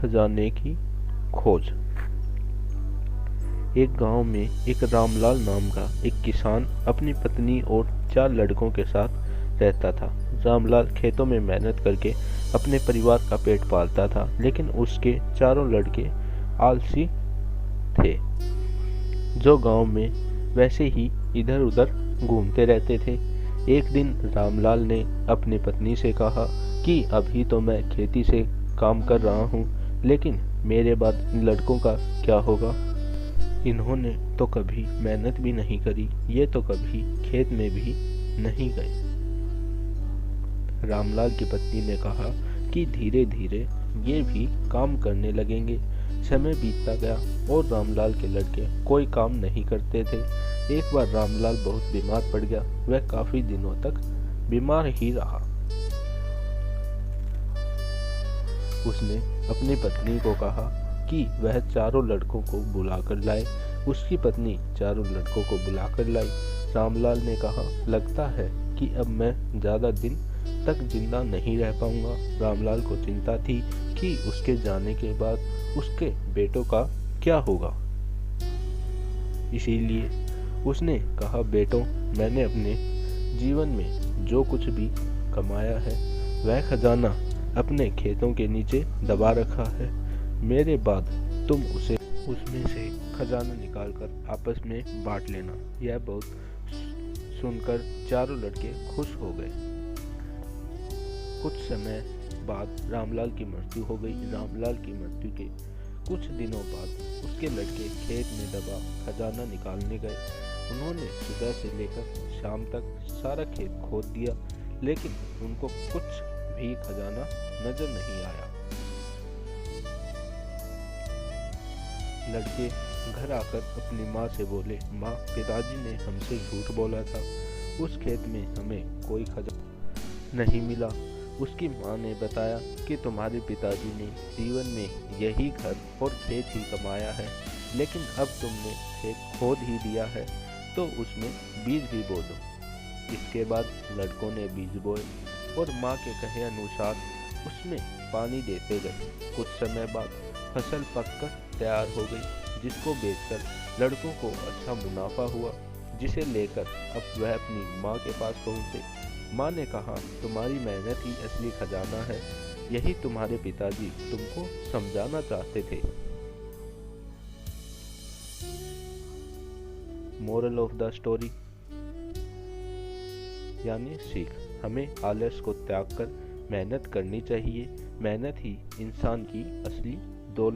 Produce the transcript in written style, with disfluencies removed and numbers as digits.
खजाने की खोज। एक गांव में एक रामलाल नाम का एक किसान अपनी पत्नी और 4 लड़कों के साथ रहता था। रामलाल खेतों में मेहनत करके अपने परिवार का पेट पालता था, लेकिन उसके चारों लड़के आलसी थे, जो गांव में वैसे ही इधर उधर घूमते रहते थे। एक दिन रामलाल ने अपनी पत्नी से कहा कि अभी तो मैं खेती से काम कर रहा हूँ, लेकिन मेरे बाद इन लड़कों का क्या होगा? इन्होंने तो कभी मेहनत भी नहीं करी, ये तो कभी खेत में भी नहीं गए। रामलाल की पत्नी ने कहा कि धीरे धीरे ये भी काम करने लगेंगे। समय बीतता गया और रामलाल के लड़के कोई काम नहीं करते थे। एक बार रामलाल बहुत बीमार पड़ गया। वह काफी दिनों तक बीमार ही रहा। उसने अपनी पत्नी को कहा कि वह चारों लड़कों को बुलाकर लाए। उसकी पत्नी चारों लड़कों को बुलाकर लाई। रामलाल ने कहा, लगता है कि अब मैं ज्यादा दिन तक जिंदा नहीं रह पाऊंगा। रामलाल को चिंता थी कि उसके जाने के बाद उसके बेटों का क्या होगा। इसीलिए उसने कहा, बेटों, मैंने अपने जीवन में जो कुछ भी कमाया है वह खजाना अपने खेतों के नीचे दबा रखा है। मेरे बाद तुम उसमें से खजाना निकालकर आपस में बांट लेना। यह बहुत सुनकर चारों लड़के खुश हो गए। कुछ समय बाद रामलाल की मृत्यु हो गई। रामलाल की मृत्यु के कुछ दिनों बाद उसके लड़के खेत में दबा खजाना निकालने गए। उन्होंने सुबह से लेकर शाम तक सारा खेत खोद दिया, लेकिन उनको कुछ भी खजाना नजर नहीं आया। लड़के घर आकर अपनी माँ से बोले, माँ, पिताजी ने हमसे झूठ बोला था। उस खेत में हमें कोई खजाना नहीं मिला। उसकी माँ ने बताया कि तुम्हारे पिताजी ने जीवन में यही घर और खेत ही कमाया है, लेकिन अब तुमने खेत खोद ही दिया है, तो उसमें बीज भी बो दो। इसके बाद लड़कों ने बीज बोए और माँ के कहे अनुसार उसमें पानी देते गए। कुछ समय बाद फसल पककर तैयार हो गई, जिसको बेचकर लड़कों को अच्छा मुनाफा हुआ, जिसे लेकर अब वह अपनी माँ के पास पहुँचे। माँ ने कहा, तुम्हारी मेहनत ही असली खजाना है, यही तुम्हारे पिताजी तुमको समझाना चाहते थे। मोरल ऑफ द स्टोरी यानी सीख, हमें आलस को त्याग कर मेहनत करनी चाहिए। मेहनत ही इंसान की असली